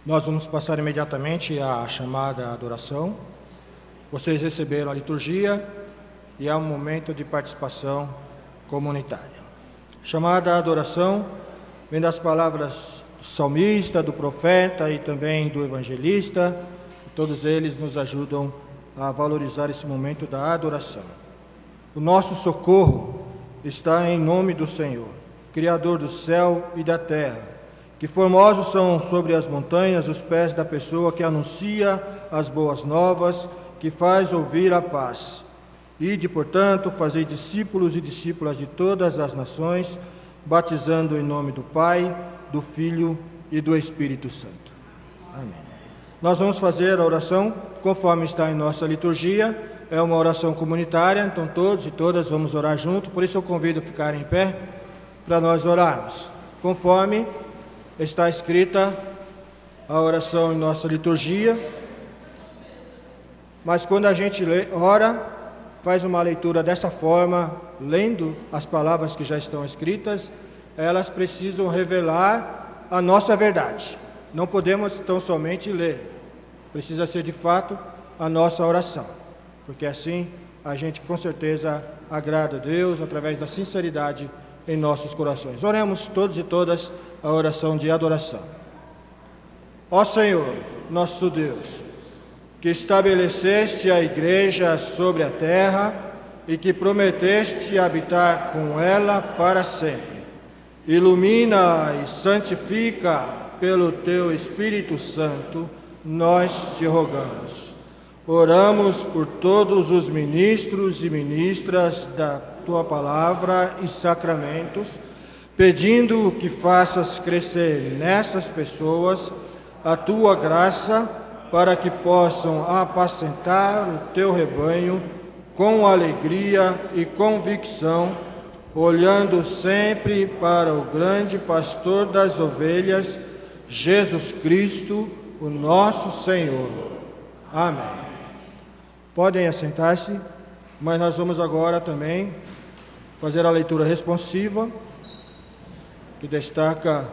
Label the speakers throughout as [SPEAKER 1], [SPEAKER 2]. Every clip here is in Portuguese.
[SPEAKER 1] Nós vamos passar imediatamente à chamada adoração. Vocês receberam a liturgia e é um momento de participação comunitária. Chamada adoração vem das palavras do salmista, do profeta e também do evangelista. Todos eles nos ajudam a valorizar esse momento da adoração. O nosso socorro está em nome do Senhor, Criador do céu e da terra. Que formosos são sobre as montanhas os pés da pessoa que anuncia as boas novas, que faz ouvir a paz. Ide, portanto, fazei discípulos e discípulas de todas as nações, batizando em nome do Pai, do Filho e do Espírito Santo. Amém. Nós vamos fazer a oração conforme está em nossa liturgia. É uma oração comunitária, então todos e todas vamos orar junto. Por isso eu convido a ficarem em pé para nós orarmos. Conforme está escrita a oração em nossa liturgia, mas quando a gente ora, faz uma leitura dessa forma, lendo as palavras que já estão escritas, elas precisam revelar a nossa verdade. Não podemos tão somente ler, precisa ser de fato a nossa oração, porque assim a gente com certeza agrada a Deus através da sinceridade em nossos corações. Oremos todos e todas a oração de adoração. Ó Senhor, nosso Deus, que estabeleceste a igreja sobre a terra e que prometeste habitar com ela para sempre, ilumina e santifica pelo teu Espírito Santo, nós te rogamos. Oramos por todos os ministros e ministras da tua palavra e sacramentos, pedindo que faças crescer nessas pessoas a tua graça, para que possam apacentar o teu rebanho com alegria e convicção, olhando sempre para o grande pastor das ovelhas, Jesus Cristo, o nosso Senhor. Amém. Podem assentar-se, mas nós vamos agora também fazer a leitura responsiva, que destaca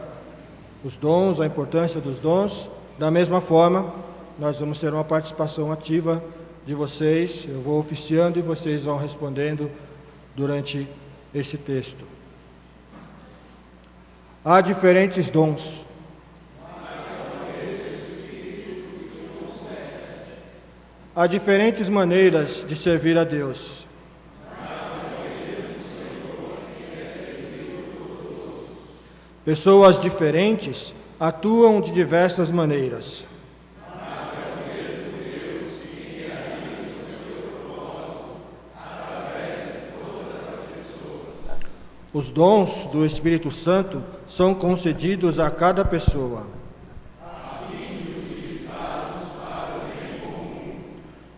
[SPEAKER 1] os dons, a importância dos dons. Da mesma forma, nós vamos ter uma participação ativa de vocês. Eu vou oficiando e vocês vão respondendo durante esse texto. Há diferentes dons. Há diferentes maneiras de servir a Deus. Pessoas diferentes atuam de diversas maneiras. Os dons do Espírito Santo são concedidos a cada pessoa.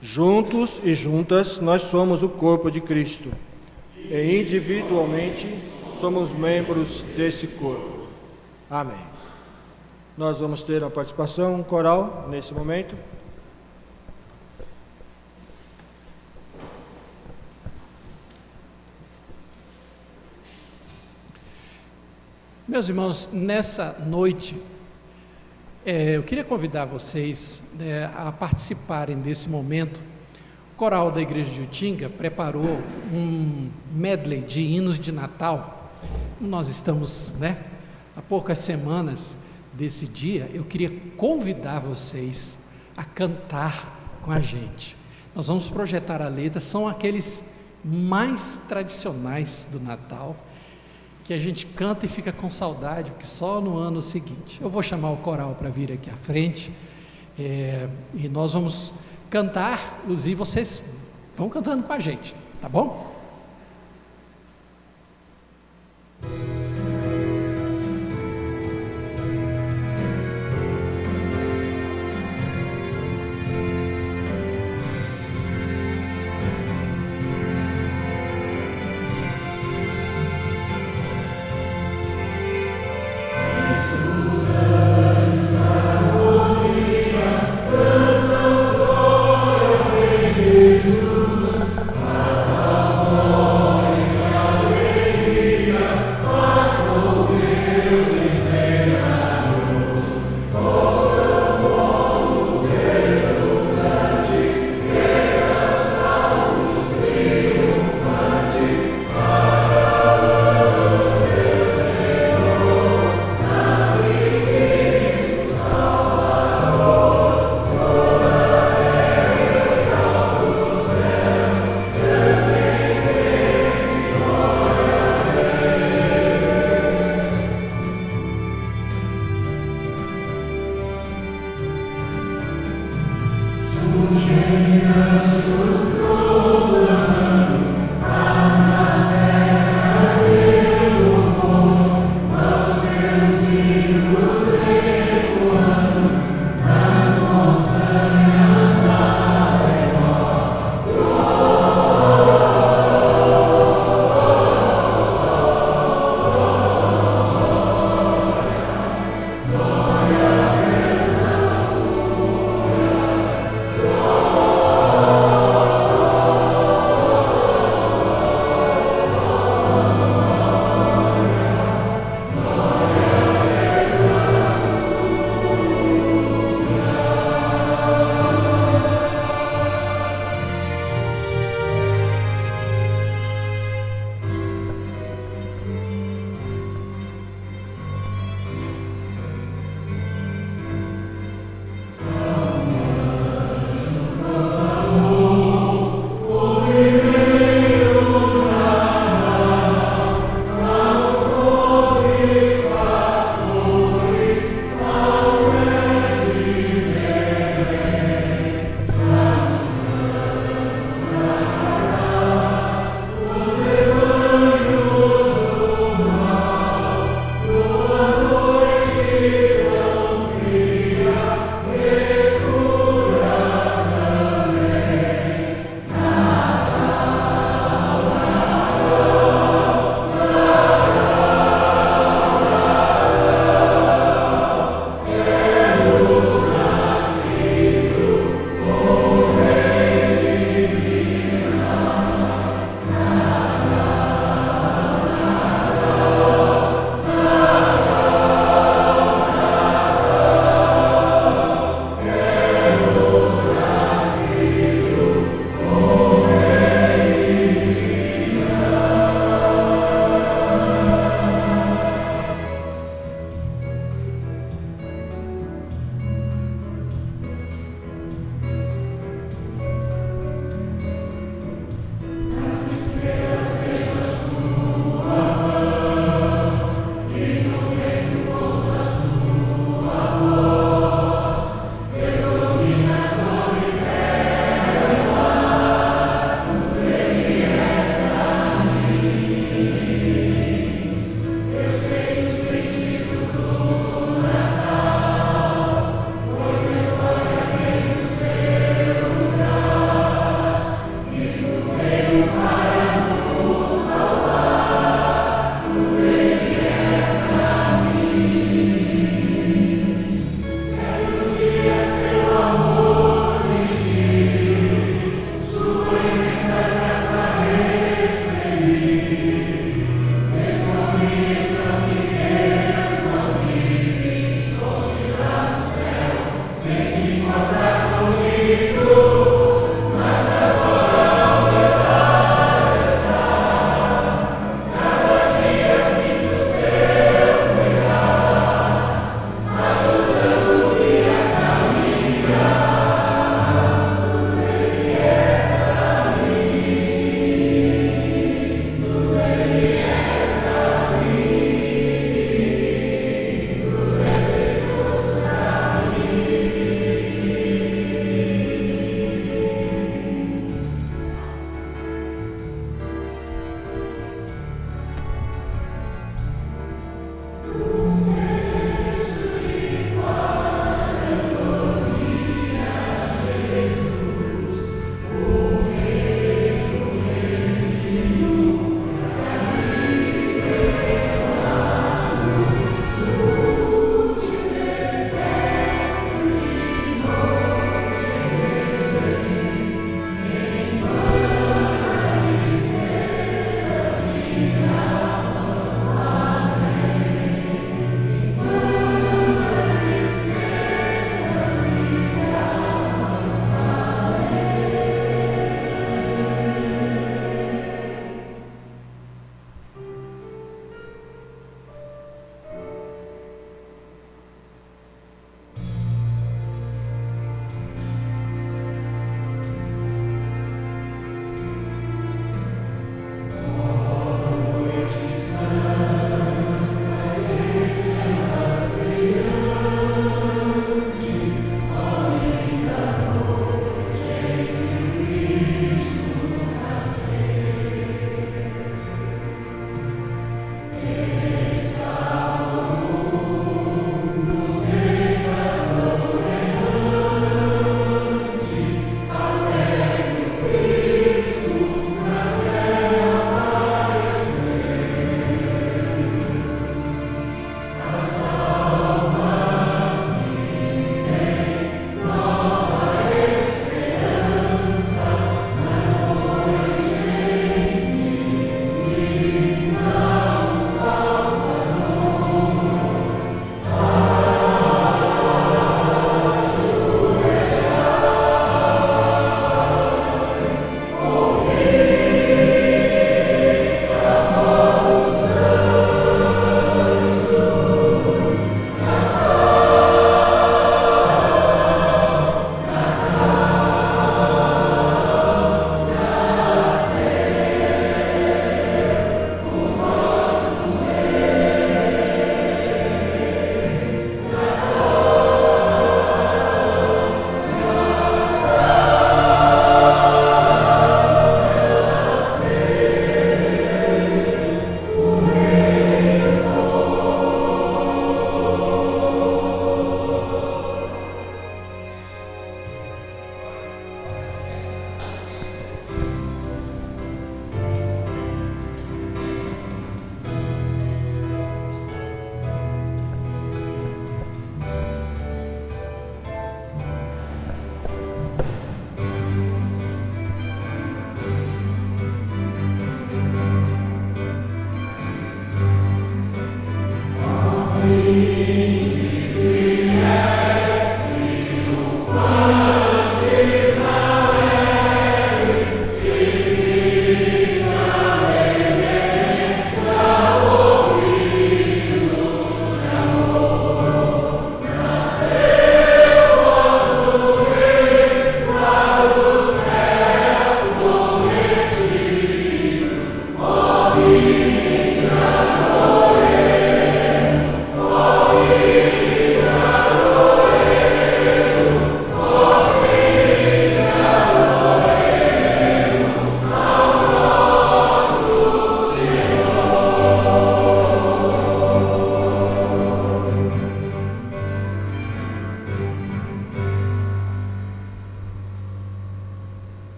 [SPEAKER 1] Juntos e juntas, nós somos o corpo de Cristo. E individualmente, somos membros desse corpo. Amém. Nós vamos ter a participação coral nesse momento.
[SPEAKER 2] Meus irmãos, nessa noite, eu queria convidar vocês a participarem desse momento. O coral da Igreja de Utinga preparou um medley de hinos de Natal. Nós estamos, há poucas semanas desse dia. Eu queria convidar vocês a cantar com a gente. Nós vamos projetar a letra, são aqueles mais tradicionais do Natal, que a gente canta e fica com saudade, porque só no ano seguinte. Eu vou chamar o coral para vir aqui à frente, e nós vamos cantar, inclusive vocês vão cantando com a gente, tá bom?
[SPEAKER 3] Jesus,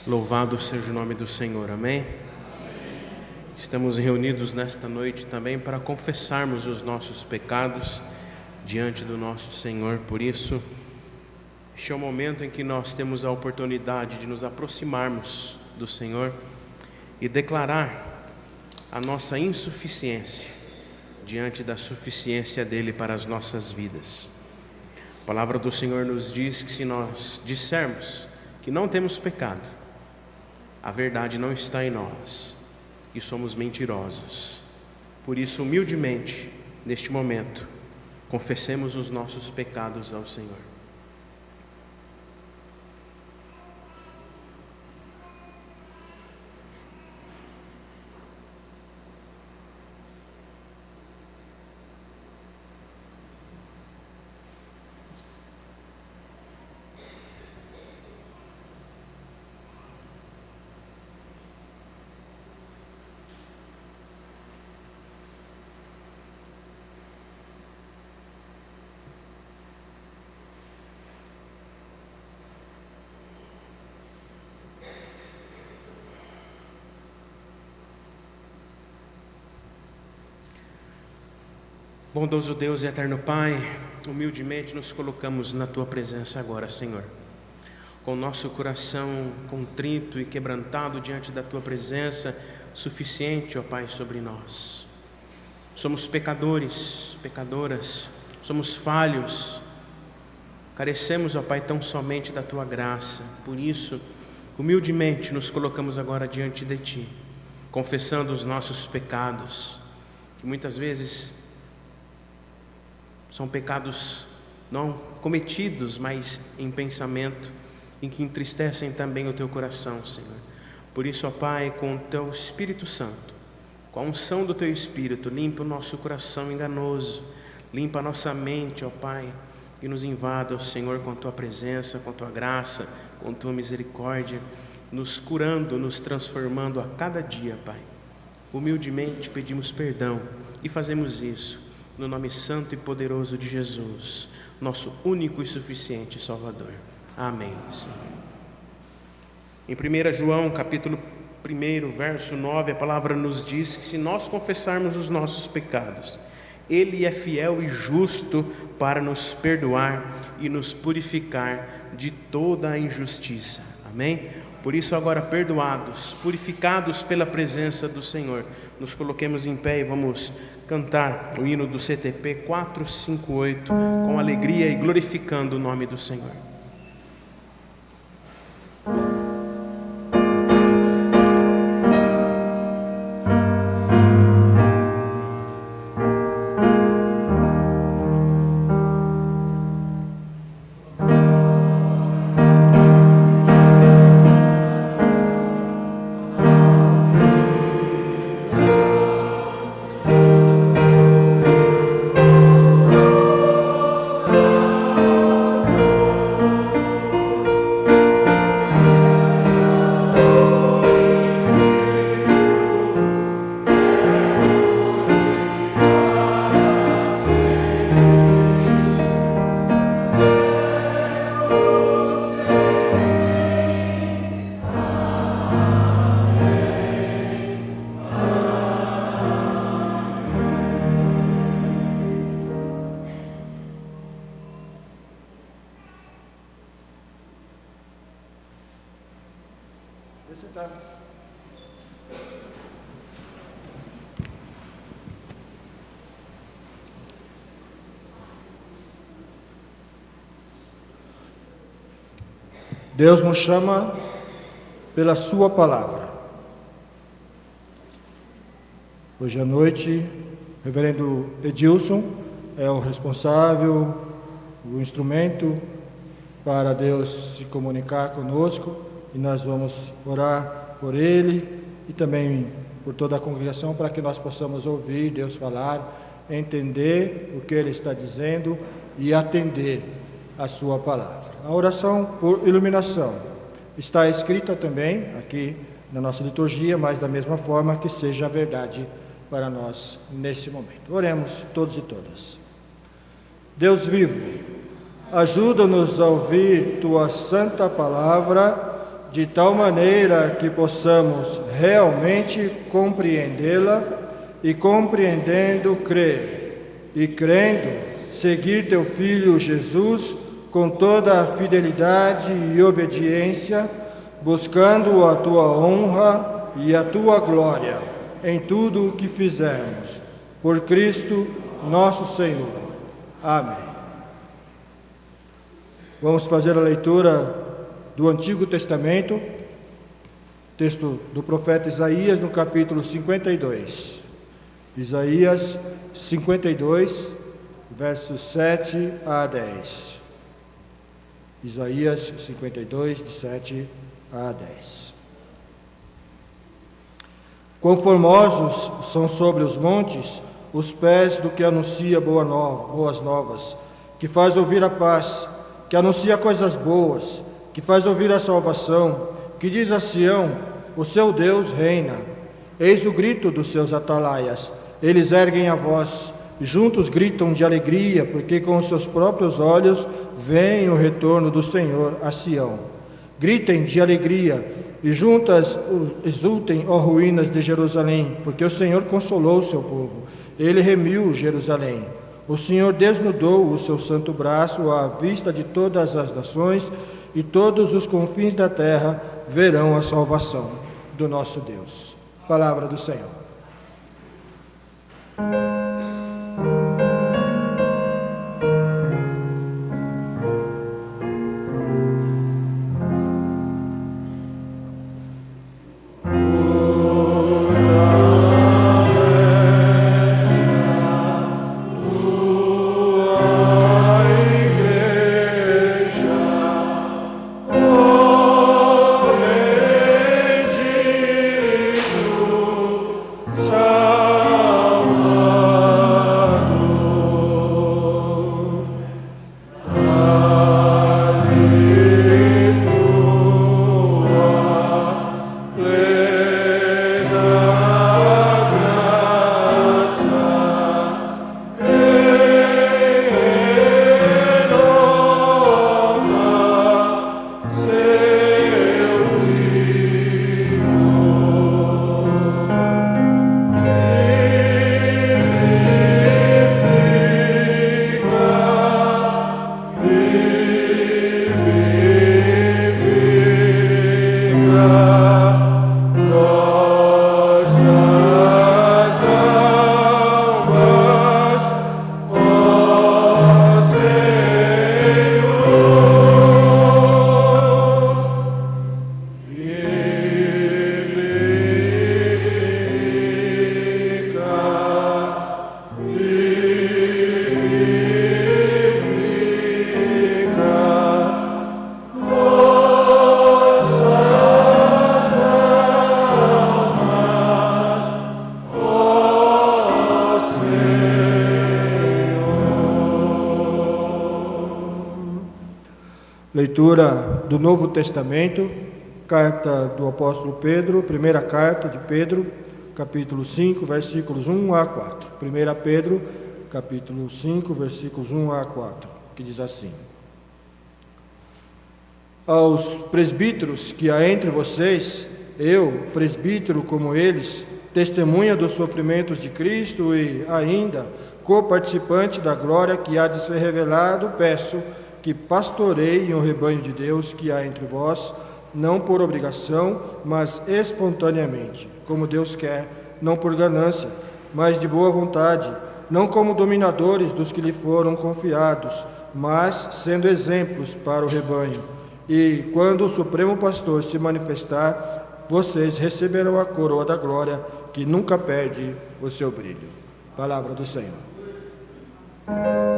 [SPEAKER 3] Louvado seja o nome do Senhor, amém? Estamos reunidos nesta noite também para confessarmos os nossos pecados diante do nosso Senhor. Por isso, este é o momento em que nós temos a oportunidade de nos aproximarmos do Senhor e declarar a nossa insuficiência diante da suficiência dEle para as nossas vidas. A palavra do Senhor nos diz que se nós dissermos que não temos pecado, a verdade não está em nós e somos mentirosos. Por isso, humildemente, neste momento, confessemos os nossos pecados ao Senhor. Bondoso Deus e eterno Pai, humildemente nos colocamos na Tua presença agora, Senhor, com o nosso coração contrito e quebrantado diante da Tua presença, suficiente, ó Pai, sobre nós. Somos pecadores, pecadoras, somos falhos, carecemos, ó Pai, tão somente da Tua graça. Por isso, humildemente nos colocamos agora diante de Ti, confessando os nossos pecados, que muitas vezes são pecados não cometidos, mas em pensamento, em que entristecem também o Teu coração, Senhor. Por isso, ó Pai, com o Teu Espírito Santo, com a unção do Teu Espírito, limpa o nosso coração enganoso, limpa a nossa mente, ó Pai, e nos invada, ó Senhor, com a Tua presença, com a Tua graça, com a Tua misericórdia, nos curando, nos transformando a cada dia, Pai. Humildemente pedimos perdão e fazemos isso no nome santo e poderoso de Jesus, nosso único e suficiente Salvador. Amém, Senhor. Em 1 João, capítulo 1, verso 9, a palavra nos diz que se nós confessarmos os nossos pecados, Ele é fiel e justo para nos perdoar e nos purificar de toda a injustiça. Amém? Por isso agora, perdoados, purificados pela presença do Senhor, nos coloquemos em pé e vamos cantar o hino do CTP 458 com alegria e glorificando o nome do Senhor.
[SPEAKER 1] Deus nos chama pela sua palavra. Hoje à noite, o reverendo Edilson é o responsável, o instrumento para Deus se comunicar conosco, e nós vamos orar por ele e também por toda a congregação, para que nós possamos ouvir Deus falar, entender o que Ele está dizendo e atender a sua palavra. A oração por iluminação está escrita também aqui na nossa liturgia, mas da mesma forma que seja a verdade para nós nesse momento. Oremos todos e todas. Deus vivo, ajuda-nos a ouvir Tua santa palavra de tal maneira que possamos realmente compreendê-la e, compreendendo, crer, e crendo, seguir teu Filho Jesus com toda a fidelidade e obediência, buscando a tua honra e a tua glória em tudo o que fizermos. Por Cristo nosso Senhor. Amém. Vamos fazer a leitura do Antigo Testamento, texto do profeta Isaías, no capítulo 52. Isaías 52, versos 7 a 10. Isaías 52, de 7 a 10. Quão formosos são sobre os montes os pés do que anuncia boas novas, que faz ouvir a paz, que anuncia coisas boas, que faz ouvir a salvação, que diz a Sião: o seu Deus reina. Eis o grito dos seus atalaias, eles erguem a voz, e juntos gritam de alegria, porque com os seus próprios olhos veem o retorno do Senhor a Sião. Gritem de alegria, e juntas exultem, ó ruínas de Jerusalém, porque o Senhor consolou o seu povo, ele remiu Jerusalém. O Senhor desnudou o seu santo braço à vista de todas as nações, e todos os confins da terra verão a salvação do nosso Deus. Palavra do Senhor. Leitura do Novo Testamento, carta do apóstolo Pedro, primeira carta de Pedro, capítulo 5, versículos 1 a 4. 1 Pedro, capítulo 5, versículos 1 a 4, que diz assim: Aos presbíteros que há entre vocês, eu, presbítero como eles, testemunha dos sofrimentos de Cristo e ainda co-participante da glória que há de ser revelado, peço que pastoreiem o rebanho de Deus que há entre vós, não por obrigação, mas espontaneamente, como Deus quer, não por ganância, mas de boa vontade, não como dominadores dos que lhe foram confiados, mas sendo exemplos para o rebanho. E quando o Supremo Pastor se manifestar, vocês receberão a coroa da glória, que nunca perde o seu brilho. Palavra do Senhor.
[SPEAKER 4] Amen.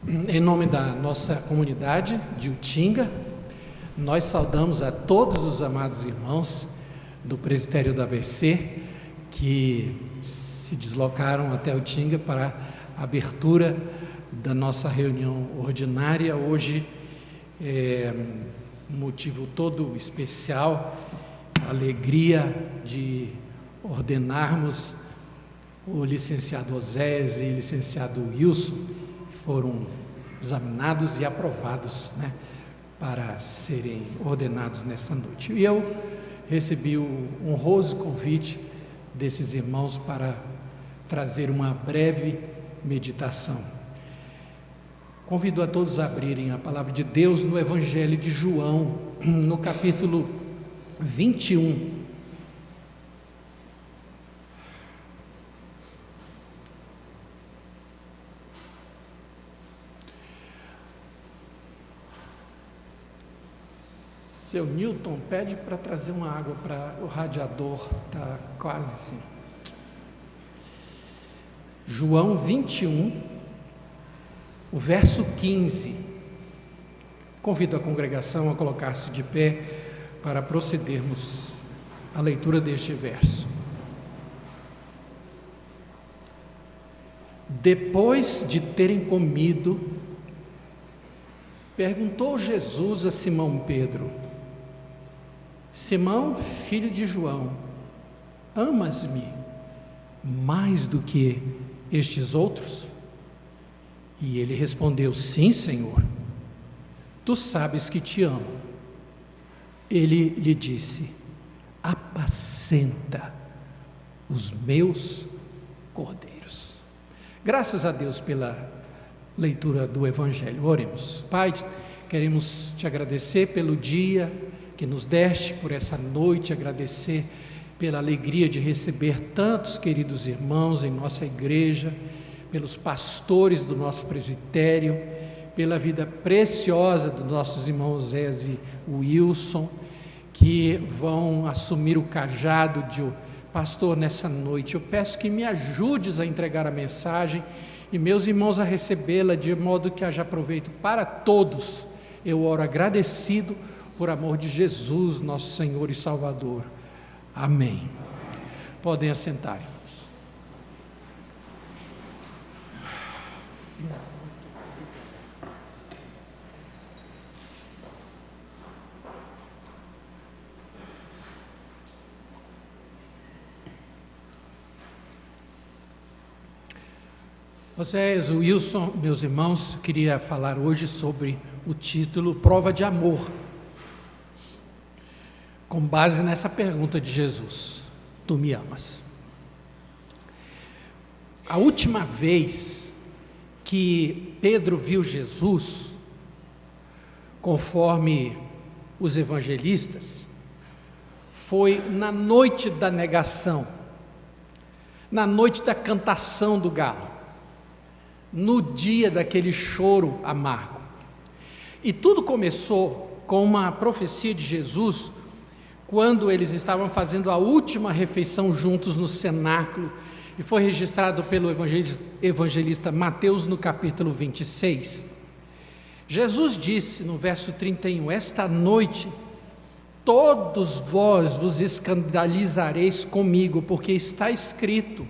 [SPEAKER 2] Em nome da nossa comunidade de Utinga, nós saudamos a todos os amados irmãos do presbitério do ABC que se deslocaram até Utinga para a abertura da nossa reunião ordinária. Hoje é um motivo todo especial, a alegria de ordenarmos o licenciado Oséias e o licenciado Wilson, que foram examinados e aprovados, para serem ordenados nesta noite. E eu recebi o honroso convite desses irmãos para trazer uma breve meditação. Convido a todos a abrirem a palavra de Deus no Evangelho de João, no capítulo 21. Seu Newton, pede para trazer uma água para o radiador, está quase. João 21, o verso 15. Convido a congregação a colocar-se de pé para procedermos à leitura deste verso. Depois de terem comido, perguntou Jesus a Simão Pedro: Simão, filho de João, amas-me mais do que estes outros? E ele respondeu: sim, Senhor, tu sabes que te amo. Ele lhe disse: apacenta os meus cordeiros. Graças a Deus pela leitura do Evangelho. Oremos. Pai, queremos te agradecer pelo dia que nos deste, por essa noite, agradecer pela alegria de receber tantos queridos irmãos em nossa igreja, pelos pastores do nosso presbitério, pela vida preciosa dos nossos irmãos Zés e Wilson, que vão assumir o cajado de pastor nessa noite. Eu peço que me ajudes a entregar a mensagem e meus irmãos a recebê-la, de modo que haja proveito para todos. Eu oro agradecido por amor de Jesus, nosso Senhor e Salvador. Amém. Podem assentar, irmãos. Vocês, o Wilson, meus irmãos, queria falar hoje sobre o título Prova de Amor, com base nessa pergunta de Jesus: tu me amas? A última vez que Pedro viu Jesus, conforme os evangelistas, foi na noite da negação, na noite da cantação do galo, no dia daquele choro amargo. E tudo começou com uma profecia de Jesus, quando eles estavam fazendo a última refeição juntos no cenáculo, e foi registrado pelo evangelista Mateus no capítulo 26. Jesus disse no verso 31, esta noite todos vós vos escandalizareis comigo, porque está escrito,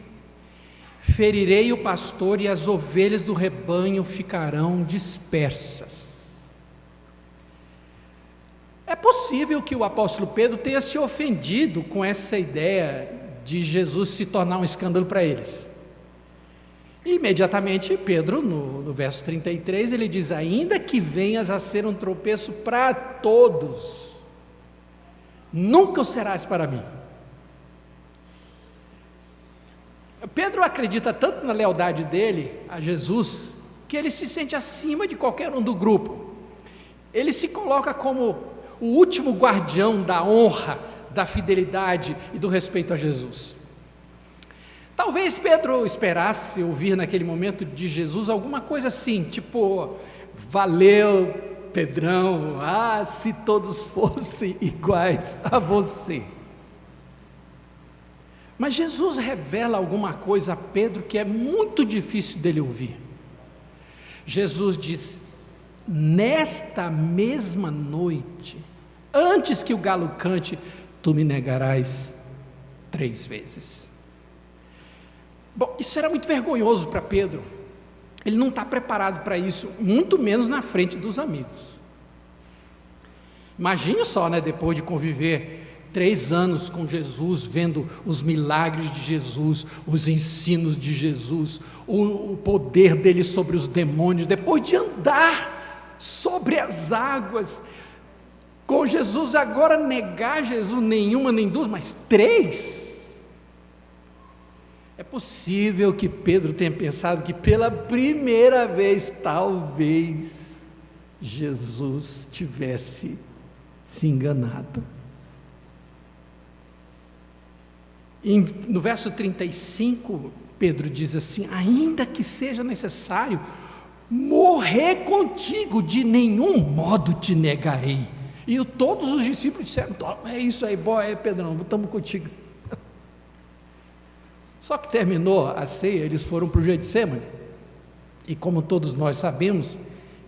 [SPEAKER 2] ferirei o pastor e as ovelhas do rebanho ficarão dispersas. É possível que o apóstolo Pedro tenha se ofendido com essa ideia de Jesus se tornar um escândalo para eles. E imediatamente Pedro, no verso 33, ele diz, ainda que venhas a ser um tropeço para todos, nunca o serás para mim. Pedro acredita tanto na lealdade dele a Jesus, que ele se sente acima de qualquer um do grupo. Ele se coloca como o último guardião da honra, da fidelidade e do respeito a Jesus. Talvez Pedro esperasse ouvir naquele momento de Jesus alguma coisa assim, tipo, valeu Pedrão, se todos fossem iguais a você. Mas Jesus revela alguma coisa a Pedro que é muito difícil dele ouvir. Jesus diz: nesta mesma noite, antes que o galo cante, tu me negarás 3 vezes. Bom, isso era muito vergonhoso para Pedro. Ele não está preparado para isso, muito menos na frente dos amigos. Imagine só, né, depois de conviver 3 anos com Jesus, vendo os milagres de Jesus, os ensinos de Jesus, o poder dele sobre os demônios, depois de andar sobre as águas com Jesus, agora negar Jesus, nenhuma nem 2, mas 3. É possível que Pedro tenha pensado que pela primeira vez, talvez, Jesus tivesse se enganado. No verso 35, Pedro diz assim: ainda que seja necessário morrer contigo, de nenhum modo te negarei. E todos os discípulos disseram: é isso aí, boa, Pedrão, estamos contigo. Só que terminou a ceia, eles foram para o Getsemane, e como todos nós sabemos,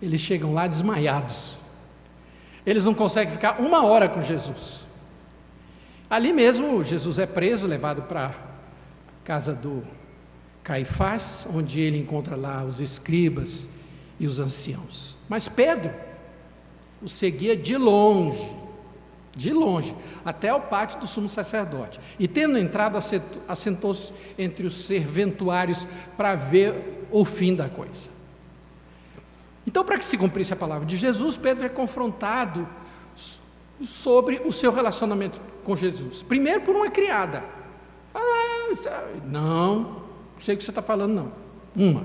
[SPEAKER 2] eles chegam lá desmaiados. Eles não conseguem ficar 1 hora com Jesus. Ali mesmo, Jesus é preso, levado para a casa do Caifás, onde ele encontra lá os escribas e os anciãos. Mas Pedro o seguia de longe, até o pátio do sumo sacerdote. E tendo entrado, assentou-se entre os serventuários para ver o fim da coisa. Então, para que se cumprisse a palavra de Jesus, Pedro é confrontado sobre o seu relacionamento com Jesus. Primeiro por uma criada. Não sei o que você está falando, não. Uma.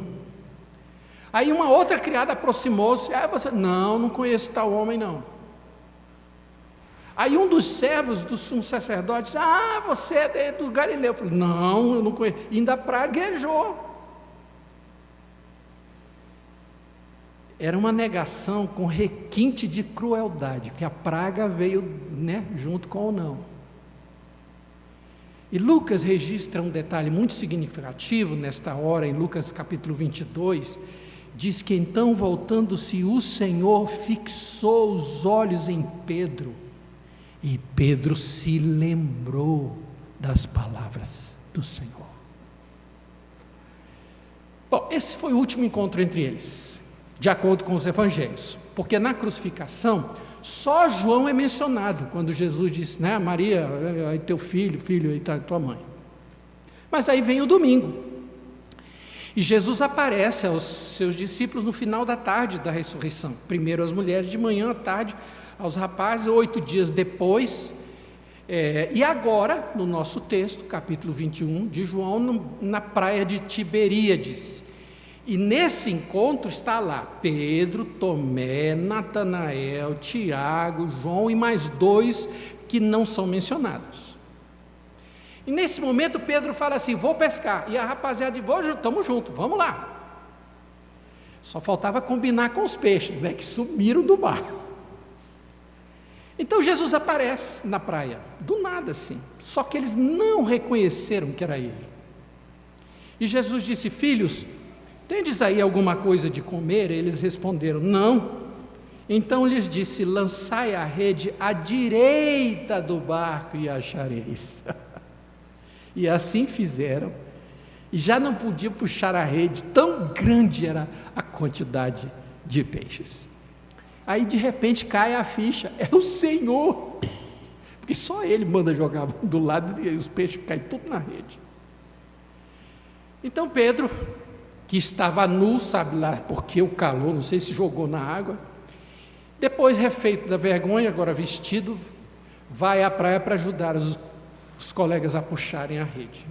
[SPEAKER 2] Aí uma outra criada aproximou-se. Não conheço tal homem, não. Aí um dos servos do sumo sacerdote disse: você é do Galileu. Eu falei: não, eu não conheço. E ainda praguejou. Era uma negação com requinte de crueldade, porque a praga veio, junto com o não. E Lucas registra um detalhe muito significativo nesta hora, em Lucas capítulo 22, diz que então, voltando-se, o Senhor fixou os olhos em Pedro, e Pedro se lembrou das palavras do Senhor. Bom, esse foi o último encontro entre eles, de acordo com os evangelhos, porque na crucificação só João é mencionado, quando Jesus disse, Maria, aí teu filho, aí está tua mãe. Mas aí vem o domingo, e Jesus aparece aos seus discípulos no final da tarde da ressurreição, primeiro às mulheres de manhã, à tarde aos rapazes, 8 dias depois, e agora, no nosso texto, capítulo 21 de João, na praia de Tiberíades. E nesse encontro está lá Pedro, Tomé, Natanael, Tiago, João e mais 2 que não são mencionados. E nesse momento Pedro fala assim: vou pescar. E a rapaziada diz: estamos juntos, vamos lá. Só faltava combinar com os peixes, que sumiram do mar. Então Jesus aparece na praia, do nada assim. Só que eles não reconheceram que era ele. E Jesus disse: filhos, tendes aí alguma coisa de comer? Eles responderam: não. Então lhes disse: lançai a rede à direita do barco e achareis. E assim fizeram, e já não podiam puxar a rede, tão grande era a quantidade de peixes. Aí de repente cai a ficha: é o Senhor, porque só Ele manda jogar do lado e os peixes caem tudo na rede. Então Pedro, que estava nu, sabe lá porque o calor, não sei se jogou na água, depois refeito da vergonha, agora vestido, vai à praia para ajudar os colegas a puxarem a rede.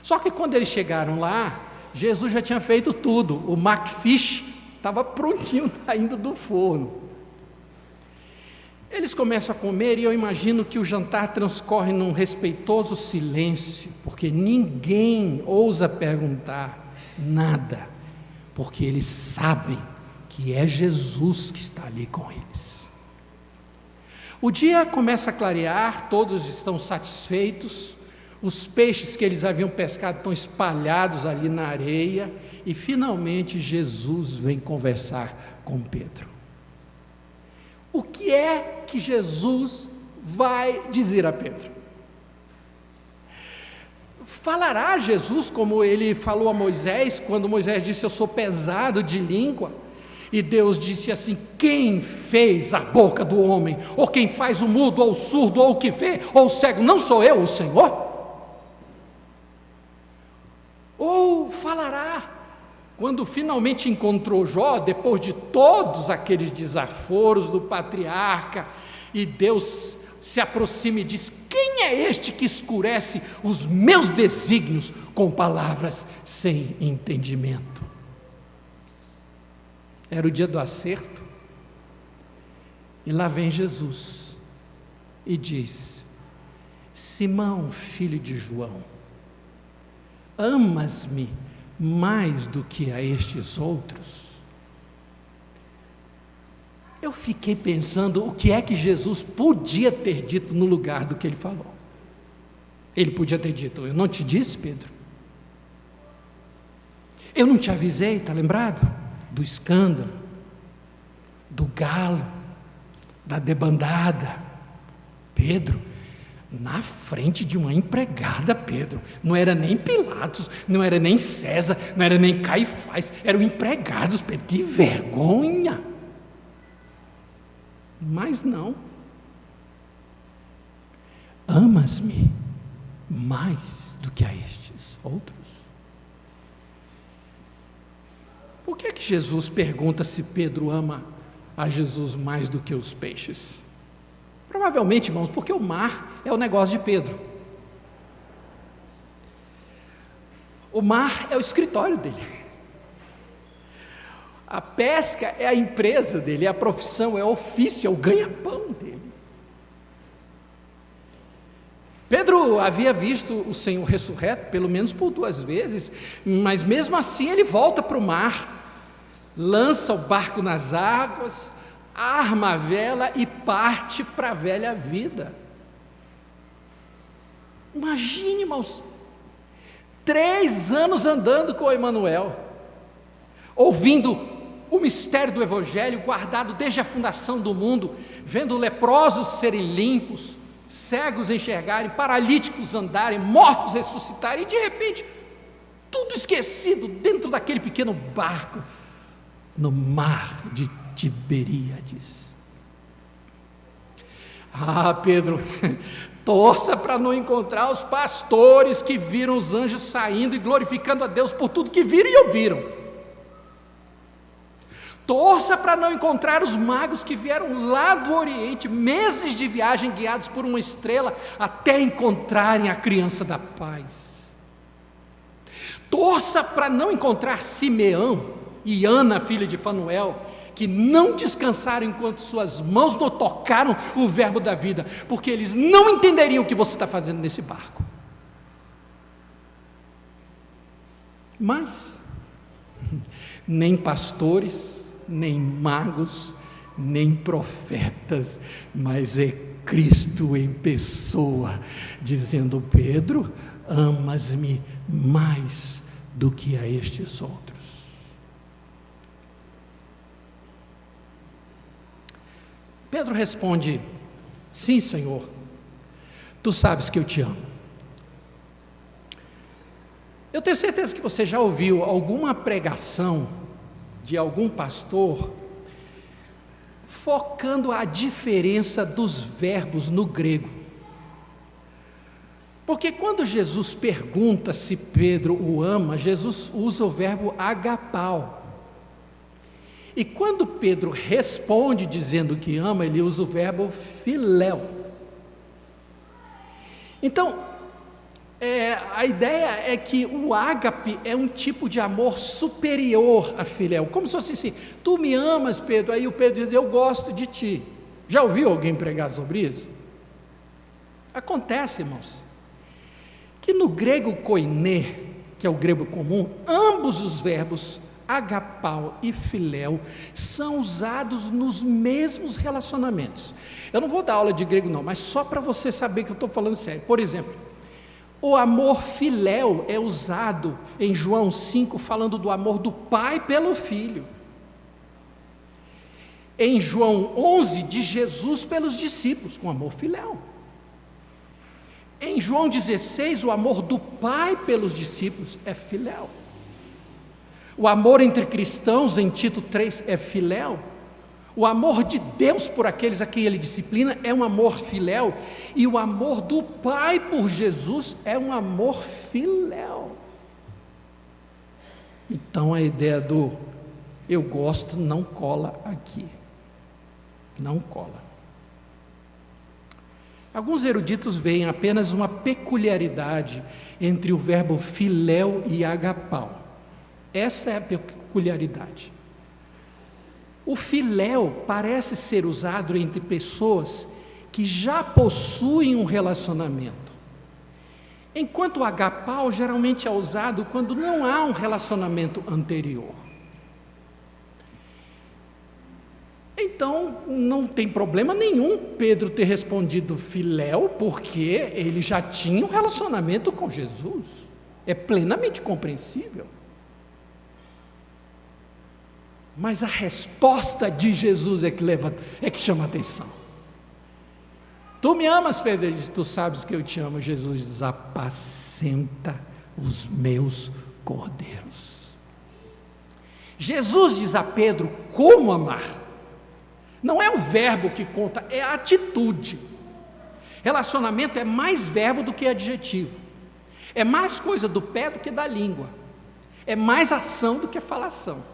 [SPEAKER 2] Só que quando eles chegaram lá, Jesus já tinha feito tudo, o macfish estava prontinho, saindo do forno. Eles começam a comer e eu imagino que o jantar transcorre num respeitoso silêncio, porque ninguém ousa perguntar nada, porque eles sabem que é Jesus que está ali com eles. O dia começa a clarear, todos estão satisfeitos, Os peixes que eles haviam pescado estão espalhados ali na areia, e finalmente Jesus vem conversar com Pedro. O que é que Jesus vai dizer a Pedro? Falará Jesus como ele falou a Moisés, quando Moisés disse: eu sou pesado de língua, e Deus disse assim: quem fez a boca do homem? Ou quem faz o mudo, ou o surdo, ou o que vê, ou o cego? Não sou eu, o Senhor? Ou falará, quando finalmente encontrou Jó, depois de todos aqueles desaforos do patriarca, e Deus se aproxima e diz: quem é este que escurece os meus desígnios com palavras sem entendimento? Era o dia do acerto, e lá vem Jesus e diz: Simão, filho de João, amas-me mais do que a estes outros? Eu fiquei pensando o que é que Jesus podia ter dito no lugar do que ele falou. Ele podia ter dito: eu não te disse, Pedro? Eu não te avisei, está lembrado? Do escândalo, do galo, da debandada. Pedro, na frente de uma empregada, Pedro, não era nem Pilatos, não era nem César, não era nem Caifás, eram empregados, Pedro, que vergonha. Mas não. Amas-me mais do que a estes outros? Por que é que Jesus pergunta se Pedro ama a Jesus mais do que os peixes? Provavelmente, irmãos, porque o mar é o negócio de Pedro. O mar é o escritório dele. A pesca é a empresa dele, é a profissão, é o ofício, é o ganha-pão dele. Pedro havia visto o Senhor ressurreto pelo menos por 2 vezes, mas mesmo assim ele volta para o mar, lança o barco nas águas, arma a vela e parte para a velha vida. Imagine, irmãos, 3 anos andando com o Emanuel, ouvindo o mistério do Evangelho guardado desde a fundação do mundo, vendo leprosos serem limpos, cegos enxergarem, paralíticos andarem, mortos ressuscitarem, e de repente, tudo esquecido dentro daquele pequeno barco, no mar de Tiberíades. Ah, Pedro, torça para não encontrar os pastores que viram os anjos saindo e glorificando a Deus por tudo que viram e ouviram. Torça para não encontrar os magos que vieram lá do Oriente, meses de viagem guiados por uma estrela, até encontrarem a criança da paz. Torça para não encontrar Simeão e Ana, filha de Fanuel, que não descansaram enquanto suas mãos não tocaram o verbo da vida, porque eles não entenderiam o que você está fazendo nesse barco. Mas nem pastores, nem magos, nem profetas, mas é Cristo em pessoa, dizendo: Pedro, amas-me mais do que a estes outros. Pedro responde: sim, Senhor, tu sabes que eu te amo. Eu tenho certeza que você já ouviu alguma pregação de algum pastor focando a diferença dos verbos no grego. Porque quando Jesus pergunta se Pedro o ama, Jesus usa o verbo agapau. E quando Pedro responde dizendo que ama, ele usa o verbo filéu. Então, a ideia é que o ágape é um tipo de amor superior a filéu, como se fosse assim: tu me amas, Pedro, aí o Pedro diz: eu gosto de ti. Já ouviu alguém pregar sobre isso? Acontece, irmãos, que no grego koiné, que é o grego comum, ambos os verbos agapau e filéu são usados nos mesmos relacionamentos. Eu não vou dar aula de grego não, mas só para você saber que eu estou falando sério. Por exemplo, O amor filéu é usado em João 5, falando do amor do pai pelo filho. Em João 11, de Jesus pelos discípulos, com amor filéu. Em João 16, o amor do pai pelos discípulos é filéu. O amor entre cristãos, em Tito 3, é filéu. O amor de Deus por aqueles a quem Ele disciplina é um amor filéu. E o amor do Pai por Jesus é um amor filéu. Então a ideia do eu gosto não cola aqui. Não cola. Alguns eruditos veem apenas uma peculiaridade entre o verbo filéu e agapau. Essa é a peculiaridade. O filéu parece ser usado entre pessoas que já possuem um relacionamento, enquanto o agapau geralmente é usado quando não há um relacionamento anterior. Então, não tem problema nenhum Pedro ter respondido filéu, porque ele já tinha um relacionamento com Jesus. É plenamente compreensível. Mas a resposta de Jesus é que chama a atenção. Tu me amas, Pedro? Ele diz, tu sabes que eu te amo. Jesus diz, apacenta os meus cordeiros. Jesus diz a Pedro como amar. Não é o verbo que conta, é a atitude. Relacionamento é mais verbo do que adjetivo. É mais coisa do pé do que da língua. É mais ação do que falação.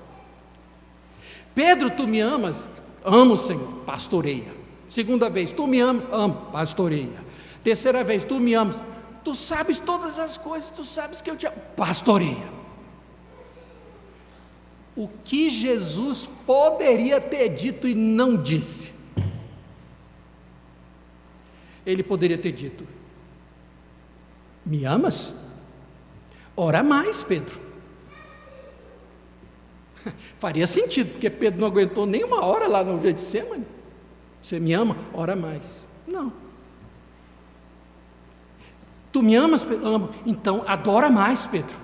[SPEAKER 2] Pedro, tu me amas? Amo, Senhor, pastoreia. Segunda vez, tu me amas? Amo, pastoreia. Terceira vez, tu me amas? Tu sabes todas as coisas, tu sabes que eu te amo, pastoreia. O que Jesus poderia ter dito e não disse? Ele poderia ter dito, me amas? Ora mais, Pedro. Faria sentido, porque Pedro não aguentou nem uma hora lá no Getsemane. Você me ama? Ora mais. Não. Tu me amas, Pedro? Amo. Então adora mais, Pedro.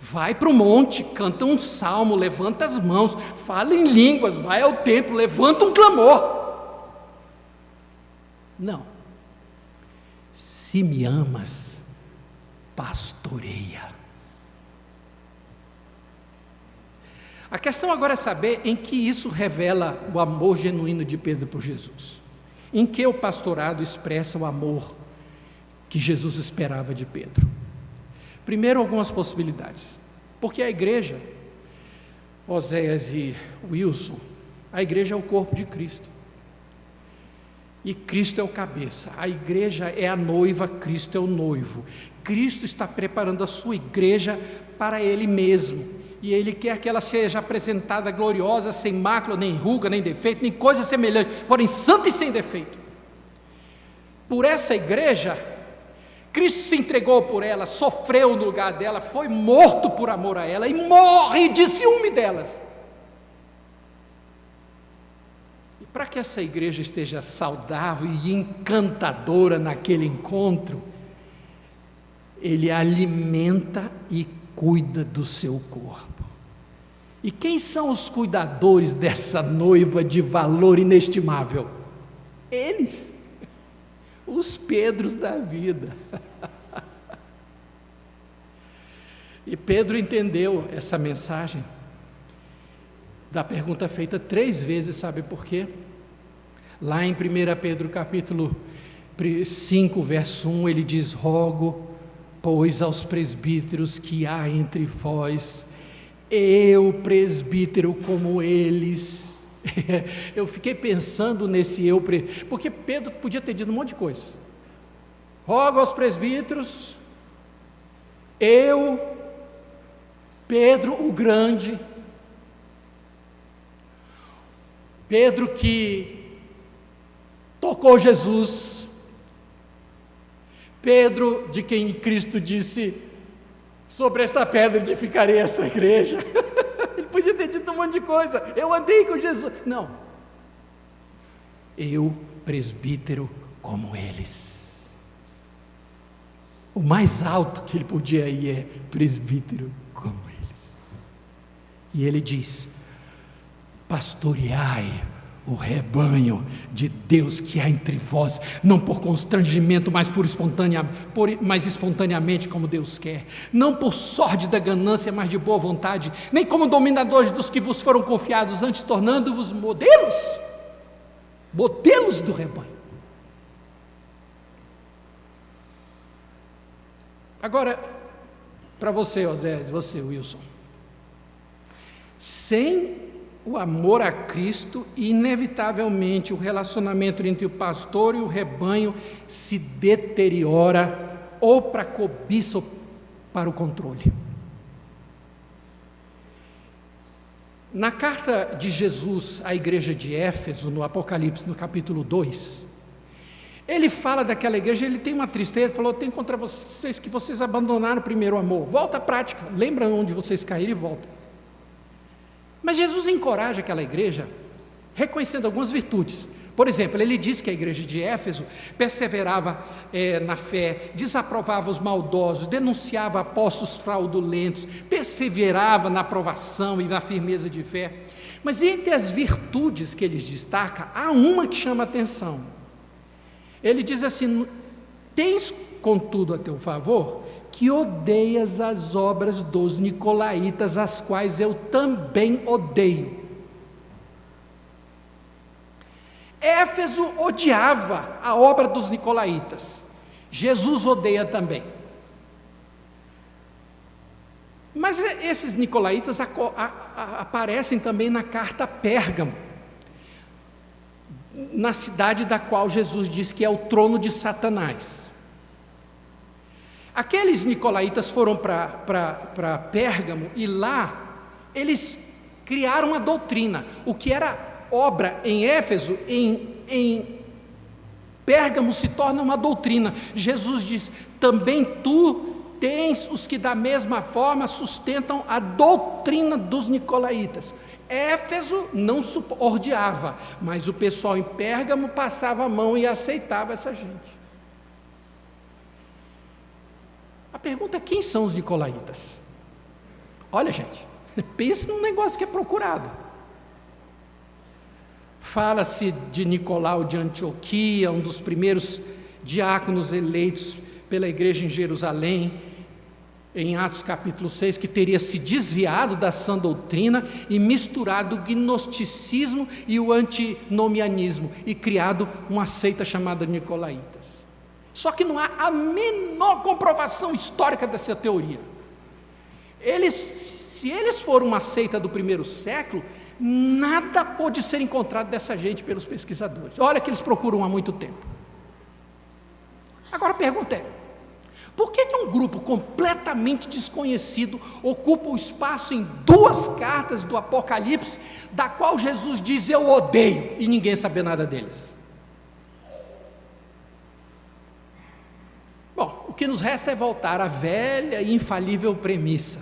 [SPEAKER 2] Vai para o monte, canta um salmo, levanta as mãos, fala em línguas, vai ao templo, levanta um clamor. Não. Se me amas, pastoreia. A questão agora é saber em que isso revela o amor genuíno de Pedro por Jesus. Em que o pastorado expressa o amor que Jesus esperava de Pedro. Primeiro, algumas possibilidades. Porque a igreja, Oséias e Wilson, a igreja é o corpo de Cristo. E Cristo é o cabeça. A igreja é a noiva, Cristo é o noivo. Cristo está preparando a sua igreja para Ele mesmo. E Ele quer que ela seja apresentada gloriosa, sem mácula, nem ruga, nem defeito, nem coisa semelhante, porém santa e sem defeito. Por essa igreja, Cristo se entregou por ela, sofreu no lugar dela, foi morto por amor a ela e morre de ciúme delas. E para que essa igreja esteja saudável e encantadora naquele encontro, Ele alimenta e cuida do seu corpo. E quem são os cuidadores dessa noiva de valor inestimável? Eles, os Pedros da vida. E Pedro entendeu essa mensagem da pergunta feita 3 vezes, sabe por quê? Lá em 1 Pedro capítulo 5, verso 1, ele diz, rogo, pois aos presbíteros que há entre vós, eu presbítero como eles. Eu fiquei pensando nesse porque Pedro podia ter dito um monte de coisa. Rogo aos presbíteros, eu, Pedro o grande, Pedro que tocou Jesus, Pedro de quem Cristo disse, sobre esta pedra edificarei esta igreja. Ele podia ter dito um monte de coisa, eu andei com Jesus. Não, eu presbítero como eles. o mais alto que ele podia ir é presbítero como eles. E ele diz: pastoreai o rebanho de Deus que há entre vós, não por constrangimento, mas mais espontaneamente, como Deus quer, não por sórdida ganância, mas de boa vontade, nem como dominadores dos que vos foram confiados, antes tornando-vos modelos do rebanho. Agora, para você, Osés, você, Wilson, sem o amor a Cristo, inevitavelmente o relacionamento entre o pastor e o rebanho se deteriora, ou para a cobiça ou para o controle. Na carta de Jesus à igreja de Éfeso, no Apocalipse, no capítulo 2, ele fala daquela igreja, ele tem uma tristeza, ele falou: eu tenho contra vocês que vocês abandonaram o primeiro amor, volta à prática, lembra onde vocês caíram e volta. Mas Jesus encoraja aquela igreja, reconhecendo algumas virtudes. Por exemplo, ele diz que a igreja de Éfeso perseverava na fé, desaprovava os maldosos, denunciava apóstolos fraudulentos, perseverava na aprovação e na firmeza de fé. Mas entre as virtudes que ele destaca, há uma que chama a atenção. Ele diz assim: tens contudo a teu favor que odeias as obras dos nicolaítas, as quais eu também odeio. Éfeso odiava a obra dos nicolaítas, Jesus odeia também. Mas esses nicolaítas aparecem também na carta a Pérgamo, na cidade da qual Jesus diz que é o trono de Satanás. Aqueles nicolaítas foram para Pérgamo, e lá eles criaram uma doutrina. O que era obra em Éfeso, em Pérgamo se torna uma doutrina. Jesus diz: também tu tens os que da mesma forma sustentam a doutrina dos nicolaítas. Éfeso não odiava, mas o pessoal em Pérgamo passava a mão e aceitava essa gente. A pergunta é: quem são os nicolaítas? Olha, gente, pense num negócio que é procurado. Fala-se de Nicolau de Antioquia, um dos primeiros diáconos eleitos pela igreja em Jerusalém, em Atos capítulo 6, que teria se desviado da sã doutrina e misturado o gnosticismo e o antinomianismo e criado uma seita chamada Nicolaítas. Só que não há a menor comprovação histórica dessa teoria. Se eles foram uma seita do primeiro século, nada pode ser encontrado dessa gente pelos pesquisadores. Olha que eles procuram há muito tempo. Agora a pergunta é: por que um grupo completamente desconhecido ocupa o espaço em 2 cartas do Apocalipse, da qual Jesus diz: eu odeio, e ninguém sabe nada deles? Bom, o que nos resta é voltar à velha e infalível premissa: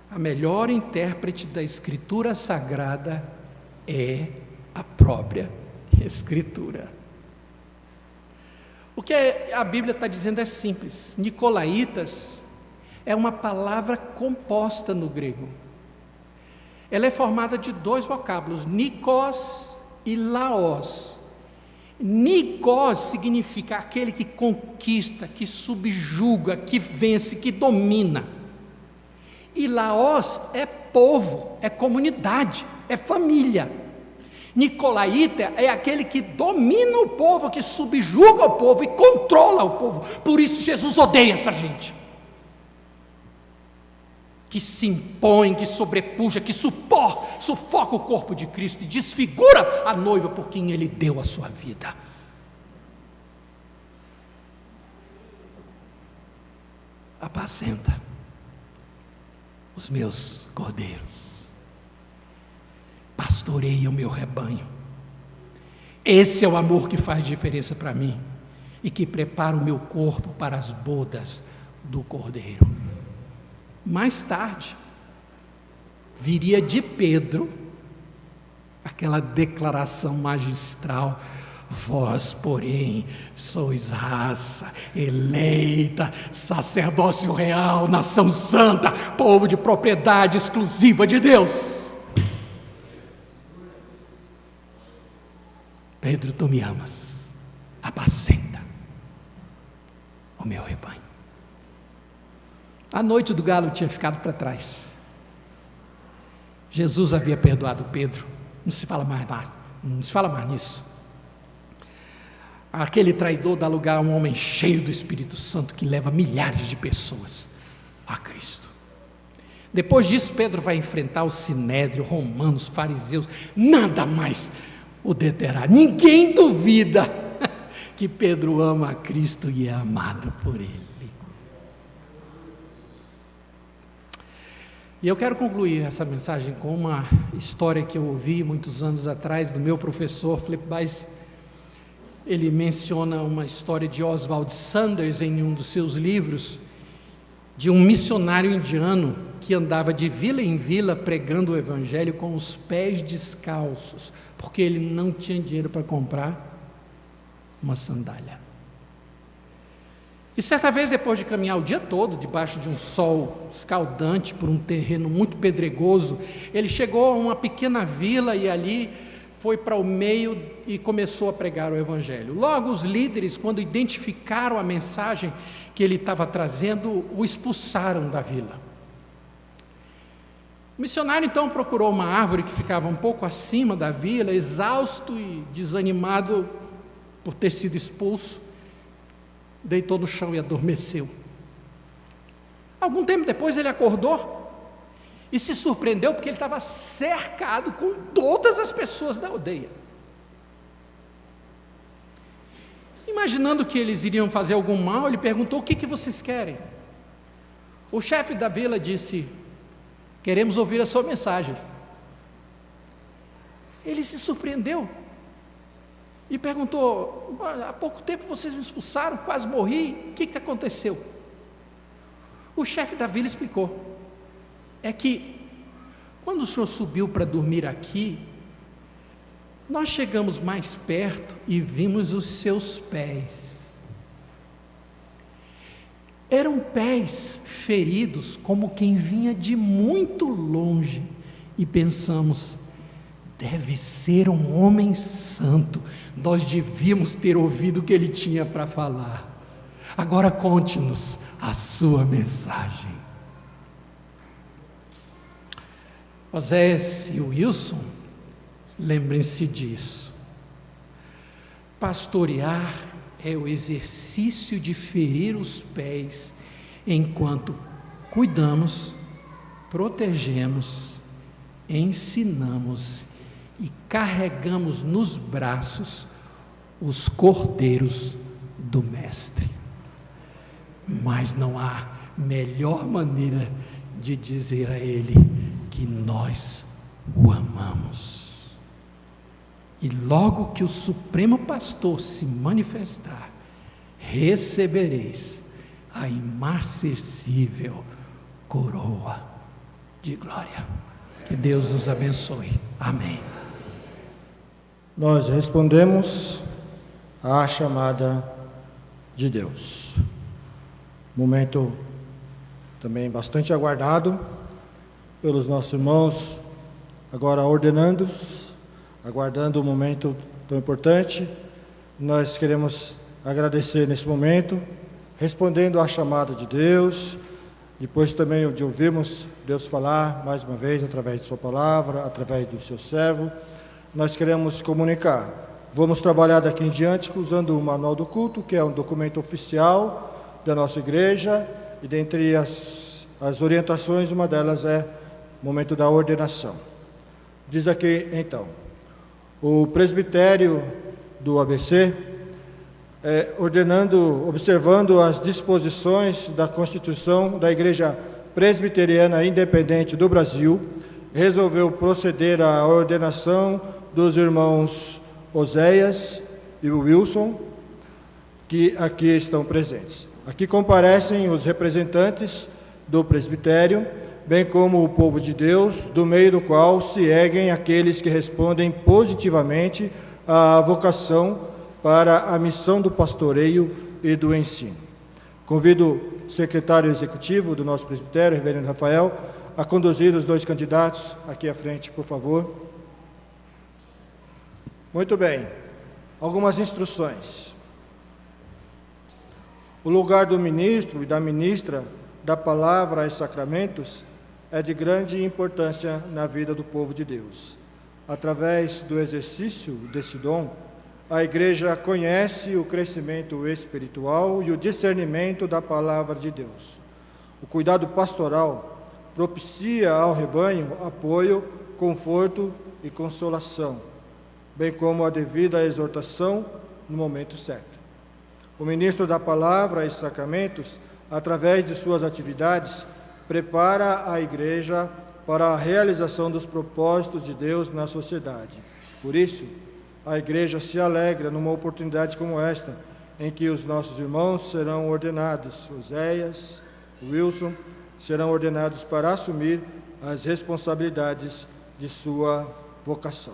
[SPEAKER 2] a melhor intérprete da Escritura Sagrada é a própria Escritura. O que a Bíblia está dizendo é simples. Nicolaítas é uma palavra composta no grego. Ela é formada de 2 vocábulos, nikos e laos. Nikos significa aquele que conquista, que subjuga, que vence, que domina. E laos é povo, é comunidade, é família. Nicolaíta é aquele que domina o povo, que subjuga o povo e controla o povo. Por isso Jesus odeia essa gente, que se impõe, que sobrepuja, que sufoca o corpo de Cristo e desfigura a noiva por quem Ele deu a sua vida. Apacenta os meus cordeiros, pastoreia o meu rebanho. Esse é o amor que faz diferença para mim e que prepara o meu corpo para as bodas do Cordeiro. Mais tarde, viria de Pedro aquela declaração magistral: Vós, porém, sois raça eleita, sacerdócio real, nação santa, povo de propriedade exclusiva de Deus. Pedro, tu me amas, apacenta o meu rebanho. A noite do galo tinha ficado para trás. Jesus havia perdoado Pedro. Não se fala mais nisso. Aquele traidor dá lugar a um homem cheio do Espírito Santo que leva milhares de pessoas a Cristo. Depois disso, Pedro vai enfrentar o sinédrio, romanos, fariseus. Nada mais o deterá. Ninguém duvida que Pedro ama a Cristo e é amado por Ele. E eu quero concluir essa mensagem com uma história que eu ouvi muitos anos atrás do meu professor Flip Weiss. Ele menciona uma história de Oswald Sanders em um dos seus livros, de um missionário indiano que andava de vila em vila pregando o evangelho com os pés descalços, porque ele não tinha dinheiro para comprar uma sandália. E certa vez, depois de caminhar o dia todo, debaixo de um sol escaldante, por um terreno muito pedregoso, ele chegou a uma pequena vila e ali foi para o meio e começou a pregar o evangelho. Logo, os líderes, quando identificaram a mensagem que ele estava trazendo, o expulsaram da vila. O missionário então procurou uma árvore que ficava um pouco acima da vila, exausto e desanimado por ter sido expulso, deitou no chão e adormeceu. Algum tempo depois ele acordou e se surpreendeu porque ele estava cercado com todas as pessoas da aldeia. Imaginando que eles iriam fazer algum mal, ele perguntou: o que vocês querem? O chefe da vila disse: queremos ouvir a sua mensagem. Ele se surpreendeu e perguntou: há pouco tempo vocês me expulsaram, quase morri, o que aconteceu? O chefe da vila explicou: é que quando o senhor subiu para dormir aqui, nós chegamos mais perto e vimos os seus pés. Eram pés feridos como quem vinha de muito longe, e pensamos: deve ser um homem santo, nós devíamos ter ouvido o que ele tinha para falar. Agora conte-nos a sua mensagem. Oséias e Wilson, lembrem-se disso. Pastorear é o exercício de ferir os pés, enquanto cuidamos, protegemos, ensinamos e carregamos nos braços os cordeiros do Mestre. Mas não há melhor maneira de dizer a Ele que nós o amamos. E logo que o Supremo Pastor se manifestar, recebereis a imarcessível coroa de glória. Que Deus nos abençoe. Amém.
[SPEAKER 1] Nós respondemos à chamada de Deus. Momento também bastante aguardado pelos nossos irmãos, agora ordenandos, aguardando um momento tão importante. Nós queremos agradecer nesse momento, respondendo à chamada de Deus, depois também de ouvirmos Deus falar mais uma vez através de sua palavra, através do seu servo. Nós queremos comunicar. Vamos trabalhar daqui em diante usando o Manual do Culto, que é um documento oficial da nossa igreja, e dentre as orientações, uma delas é o momento da ordenação. Diz aqui, então, o presbitério do ABC, observando as disposições da Constituição da Igreja Presbiteriana Independente do Brasil, resolveu proceder à ordenação dos irmãos Oséias e Wilson, que aqui estão presentes. Aqui comparecem os representantes do presbitério, bem como o povo de Deus, do meio do qual se erguem aqueles que respondem positivamente à vocação para a missão do pastoreio e do ensino. Convido o secretário executivo do nosso presbitério, reverendo Rafael, a conduzir os dois candidatos aqui à frente, por favor. Muito bem. Algumas instruções. O lugar do ministro e da ministra da palavra e sacramentos é de grande importância na vida do povo de Deus. Através do exercício desse dom, a Igreja conhece o crescimento espiritual e o discernimento da palavra de Deus. O cuidado pastoral propicia ao rebanho apoio, conforto e consolação, bem como a devida exortação no momento certo. O ministro da palavra e sacramentos, através de suas atividades, prepara a Igreja para a realização dos propósitos de Deus na sociedade. Por isso, a Igreja se alegra numa oportunidade como esta, em que os nossos irmãos serão ordenados, Oséias, Wilson, serão ordenados para assumir as responsabilidades de sua vocação.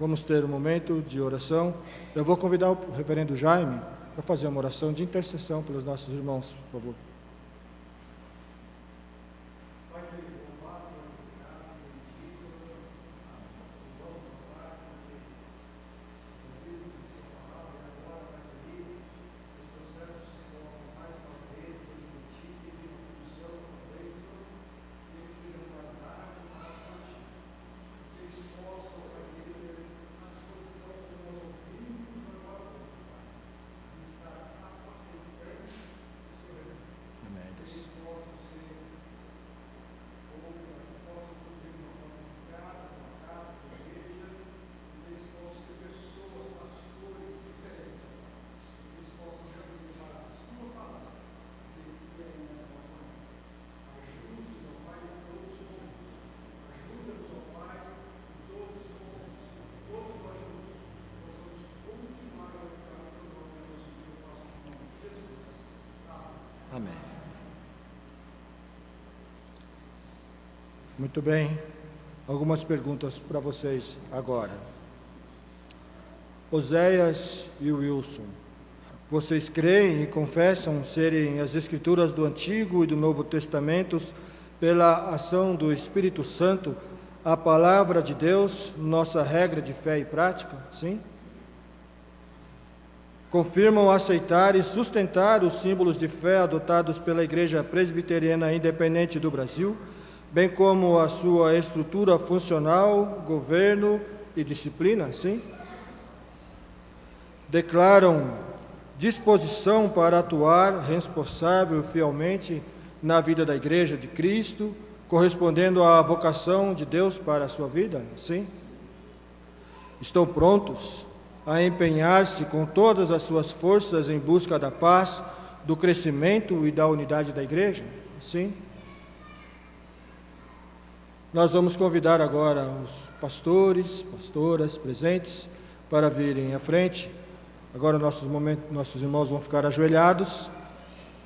[SPEAKER 1] Vamos ter um momento de oração. Eu vou convidar o reverendo Jaime para fazer uma oração de intercessão pelos nossos irmãos, por favor. Amém. Muito bem. Algumas perguntas para vocês agora. Oséias e Wilson, vocês creem e confessam serem as Escrituras do Antigo e do Novo Testamentos, pela ação do Espírito Santo, a palavra de Deus, nossa regra de fé e prática? Sim? Confirmam aceitar e sustentar os símbolos de fé adotados pela Igreja Presbiteriana Independente do Brasil, bem como a sua estrutura funcional, governo e disciplina? Sim? Declaram disposição para atuar responsável e fielmente na vida da Igreja de Cristo, correspondendo à vocação de Deus para a sua vida? Sim? Estão prontos a empenhar-se com todas as suas forças em busca da paz, do crescimento e da unidade da Igreja? Sim? Nós vamos convidar agora os pastores, pastoras presentes para virem à frente. Agora nossos irmãos vão ficar ajoelhados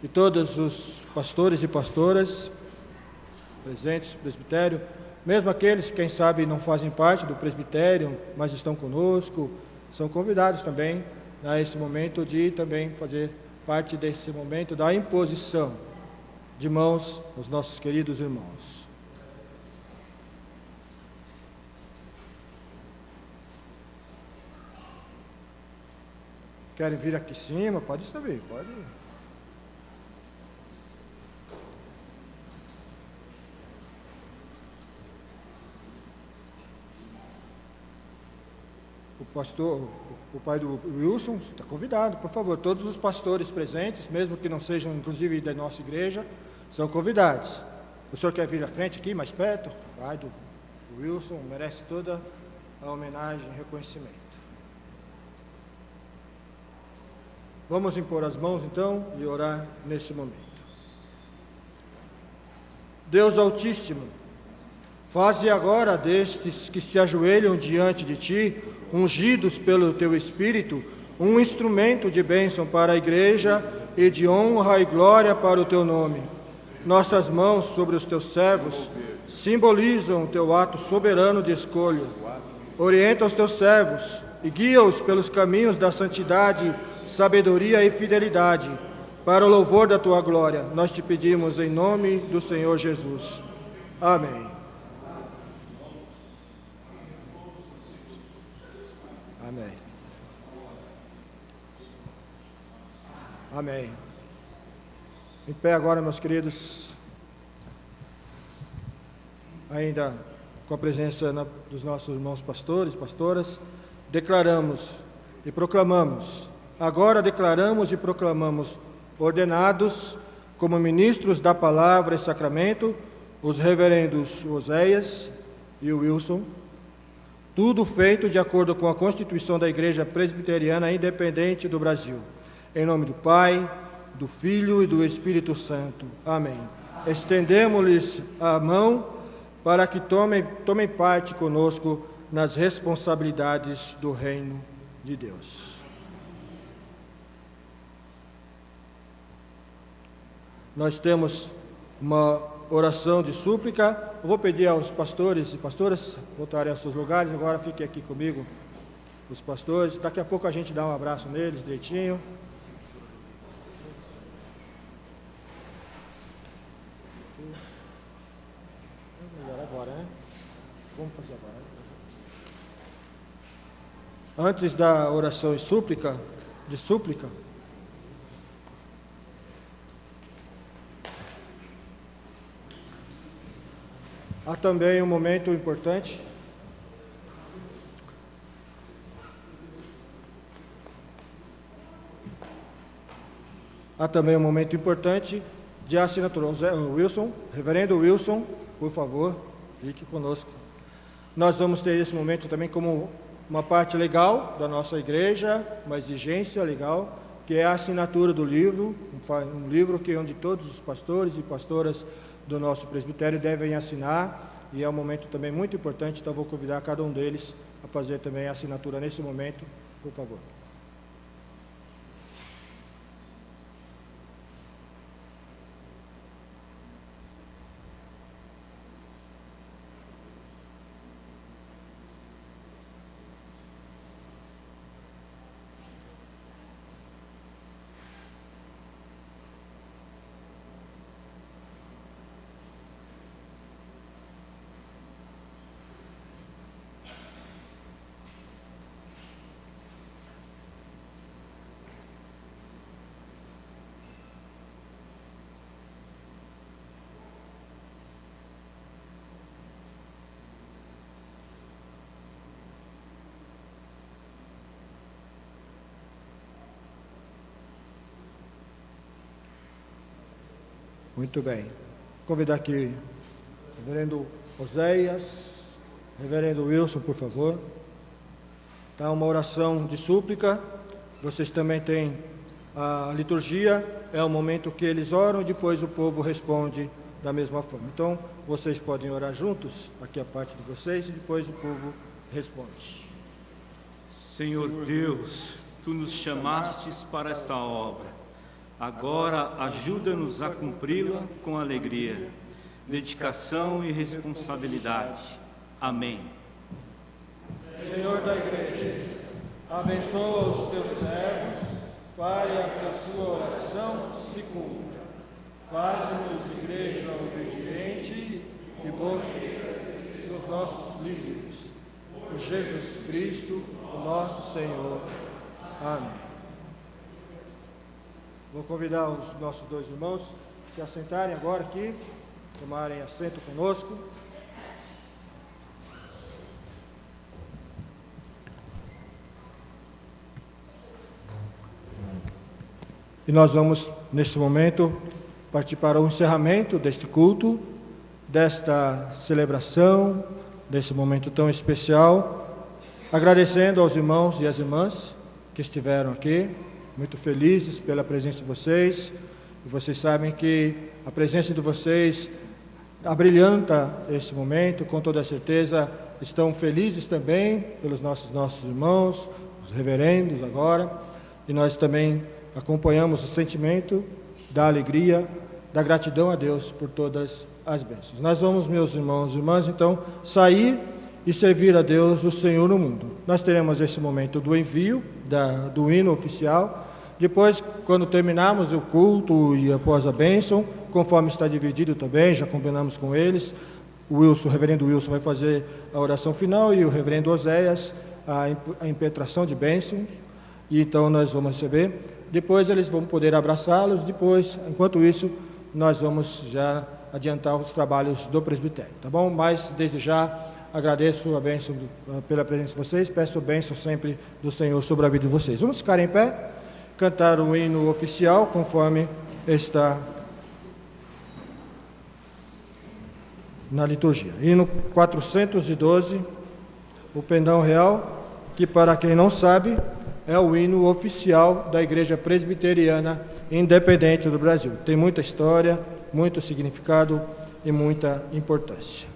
[SPEAKER 1] e todos os pastores e pastoras presentes no presbitério, mesmo aqueles que, quem sabe, não fazem parte do presbitério, mas estão conosco, são convidados também a esse momento de também fazer parte desse momento da imposição de mãos aos nossos queridos irmãos. Querem vir aqui em cima? Pode subir, pode ir. O pai do Wilson está convidado, por favor. Todos os pastores presentes, mesmo que não sejam inclusive da nossa igreja, são convidados. O senhor quer vir à frente aqui, mais perto? O pai do Wilson merece toda a homenagem e reconhecimento. Vamos impor as mãos então e orar nesse momento. Deus Altíssimo, faze agora destes que se ajoelham diante de Ti, ungidos pelo Teu Espírito, um instrumento de bênção para a Igreja e de honra e glória para o Teu nome. Nossas mãos sobre os Teus servos simbolizam o Teu ato soberano de escolha. Orienta os Teus servos e guia-os pelos caminhos da santidade, sabedoria e fidelidade, para o louvor da tua glória. Nós te pedimos em nome do Senhor Jesus. Amém. Amém. Amém. Em pé agora, meus queridos, ainda com a presença dos nossos irmãos pastores e pastoras, declaramos e proclamamos, agora declaramos e proclamamos, ordenados como ministros da palavra e sacramento, os reverendos Oséias e Wilson, tudo feito de acordo com a Constituição da Igreja Presbiteriana Independente do Brasil. Em nome do Pai, do Filho e do Espírito Santo. Amém. Estendemos-lhes a mão para que tomem parte conosco nas responsabilidades do reino de Deus. Nós temos uma oração de súplica. Eu vou pedir aos pastores e pastoras voltarem aos seus lugares. Agora fiquem aqui comigo, os pastores. Daqui a pouco a gente dá um abraço neles direitinho. Agora, né? Vamos fazer agora. Antes da oração de súplica, há também um momento importante. De assinatura. Wilson, reverendo Wilson, por favor, fique conosco. Nós vamos ter esse momento também como uma parte legal da nossa igreja, uma exigência legal, que é a assinatura do livro, um livro onde todos os pastores e pastoras do nosso presbitério devem assinar, e é um momento também muito importante, então vou convidar cada um deles a fazer também a assinatura nesse momento, por favor. Muito bem. Convidar aqui o reverendo Oséias, reverendo Wilson, por favor. Tá, uma oração de súplica. Vocês também têm a liturgia, é o momento que eles oram e depois o povo responde da mesma forma. Então, vocês podem orar juntos, aqui a parte de vocês, e depois o povo responde.
[SPEAKER 4] Senhor Deus, Tu nos chamastes para esta obra. Agora, ajuda-nos a cumpri-la com alegria, dedicação e responsabilidade. Amém.
[SPEAKER 1] Senhor da Igreja, abençoa os teus servos, para que a sua oração se cumpra. Faze-nos igreja obediente e bons dos nossos líderes. Por Jesus Cristo, o nosso Senhor. Amém. Vou convidar os nossos dois irmãos a se assentarem agora aqui, tomarem assento conosco. E nós vamos, neste momento, partir para o encerramento deste culto, desta celebração, desse momento tão especial, agradecendo aos irmãos e às irmãs que estiveram aqui, muito felizes pela presença de vocês, e vocês sabem que a presença de vocês abrilhanta esse momento, com toda certeza estão felizes também pelos nossos irmãos, os reverendos agora, e nós também acompanhamos o sentimento da alegria, da gratidão a Deus por todas as bênçãos. Nós vamos, meus irmãos e irmãs, então, sair e servir a Deus, o Senhor, no mundo. Nós teremos esse momento do envio, do hino oficial. Depois, quando terminarmos o culto e após a bênção, conforme está dividido também, já combinamos com eles, o reverendo Wilson vai fazer a oração final e o reverendo Oséias a impetração de bênçãos, e então nós vamos receber. Depois eles vão poder abraçá-los. Depois, enquanto isso, nós vamos já adiantar os trabalhos do presbitério, tá bom? Mas, desde já, agradeço a bênção pela presença de vocês, peço a bênção sempre do Senhor sobre a vida de vocês. Vamos ficar em pé, cantar o hino oficial, conforme está na liturgia. Hino 412, o Pendão Real, que, para quem não sabe, é o hino oficial da Igreja Presbiteriana Independente do Brasil. Tem muita história, muito significado e muita importância.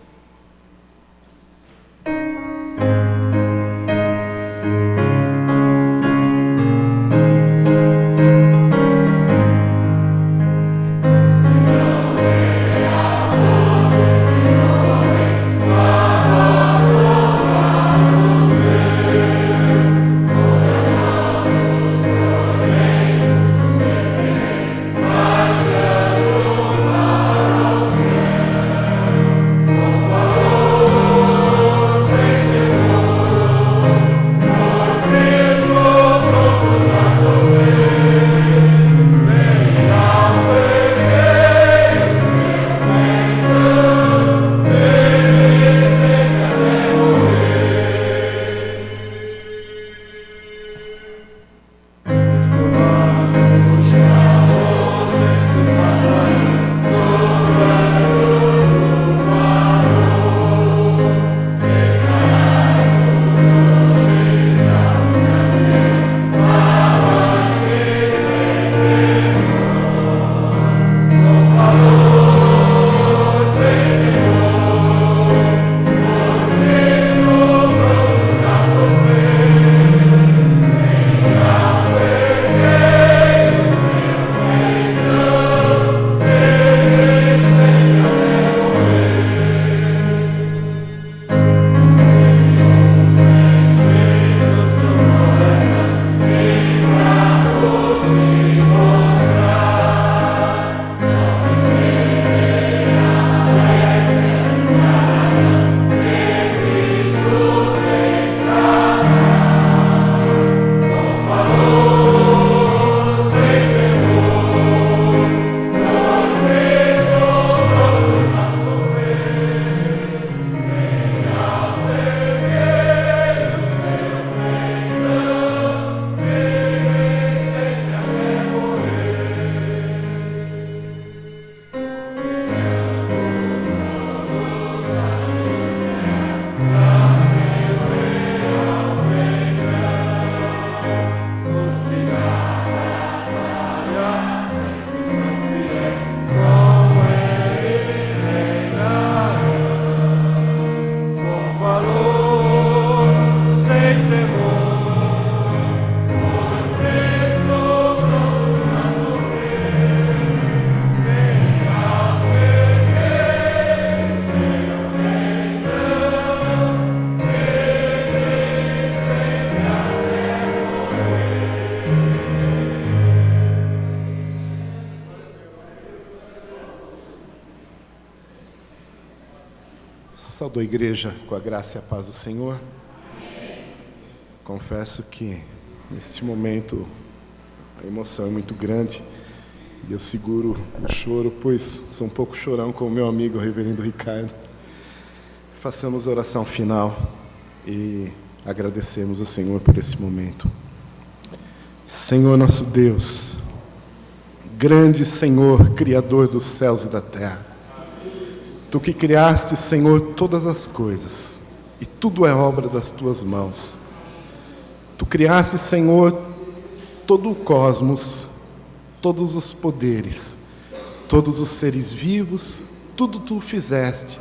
[SPEAKER 5] Saúdo a igreja com a graça e a paz do Senhor. Confesso que neste momento a emoção é muito grande e eu seguro o choro, pois sou um pouco chorão com o meu amigo o reverendo Ricardo. Façamos a oração final e agradecemos ao Senhor por esse momento. Senhor nosso Deus, grande Senhor, Criador dos céus e da terra, Tu que criaste, Senhor, todas as coisas, e tudo é obra das Tuas mãos. Tu criaste, Senhor, todo o cosmos, todos os poderes, todos os seres vivos, tudo Tu fizeste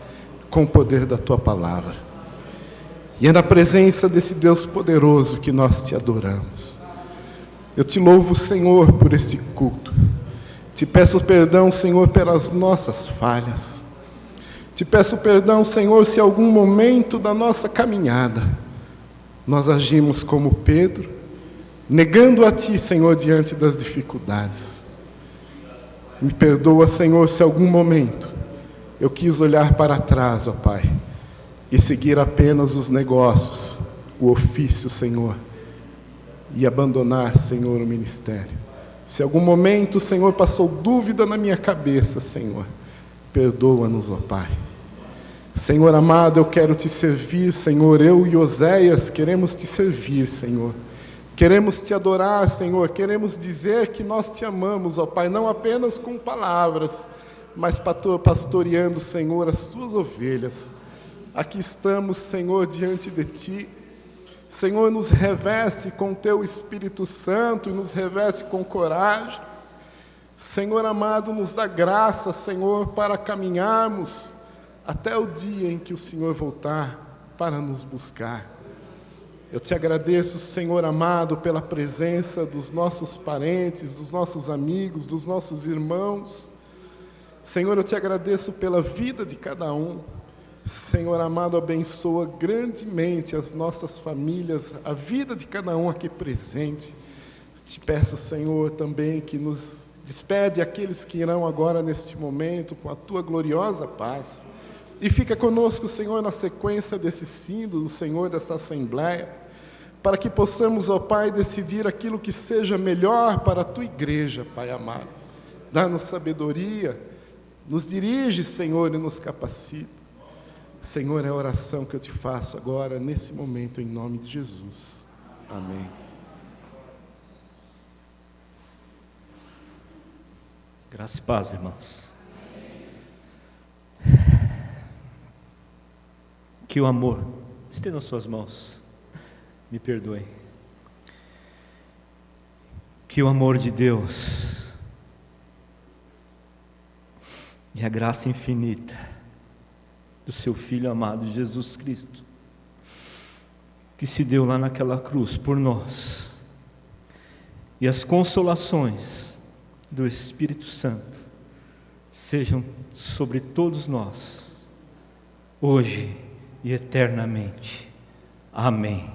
[SPEAKER 5] com o poder da Tua palavra. E é na presença desse Deus poderoso que nós Te adoramos. Eu Te louvo, Senhor, por esse culto. Te peço perdão, Senhor, pelas nossas falhas. Te Te peço perdão, Senhor, se em algum momento da nossa caminhada nós agimos como Pedro, negando a Ti, Senhor, diante das dificuldades. Me perdoa, Senhor, se em algum momento eu quis olhar para trás, ó Pai, e seguir apenas os negócios, o ofício, Senhor, e abandonar, Senhor, o ministério. Se em algum momento, Senhor, passou dúvida na minha cabeça, Senhor, perdoa-nos, ó Pai. Senhor amado, eu quero Te servir, Senhor, eu e Oséias queremos Te servir, Senhor. Queremos Te adorar, Senhor, queremos dizer que nós Te amamos, ó Pai, não apenas com palavras, mas pastoreando, Senhor, as Suas ovelhas. Aqui estamos, Senhor, diante de Ti. Senhor, nos reveste com Teu Espírito Santo e nos reveste com coragem. Senhor amado, nos dá graça, Senhor, para caminharmos até o dia em que o Senhor voltar para nos buscar. Eu Te agradeço, Senhor amado, pela presença dos nossos parentes, dos nossos amigos, dos nossos irmãos. Senhor, eu Te agradeço pela vida de cada um. Senhor amado, abençoa grandemente as nossas famílias, a vida de cada um aqui presente. Te peço, Senhor, também que nos despede aqueles que irão agora neste momento com a Tua gloriosa paz. E fica conosco, Senhor, na sequência desse sínodo, Senhor, desta Assembleia, para que possamos, ó Pai, decidir aquilo que seja melhor para a Tua igreja, Pai amado. Dá-nos sabedoria, nos dirige, Senhor, e nos capacita. Senhor, é a oração que eu Te faço agora, nesse momento, em nome de Jesus. Amém.
[SPEAKER 4] Graça e paz, irmãos. Que o amor esteja nas suas mãos. Me perdoem. Que o amor de Deus e a graça infinita do seu Filho amado Jesus Cristo, que se deu lá naquela cruz por nós, e as consolações do Espírito Santo sejam sobre todos nós, hoje e eternamente. Amém.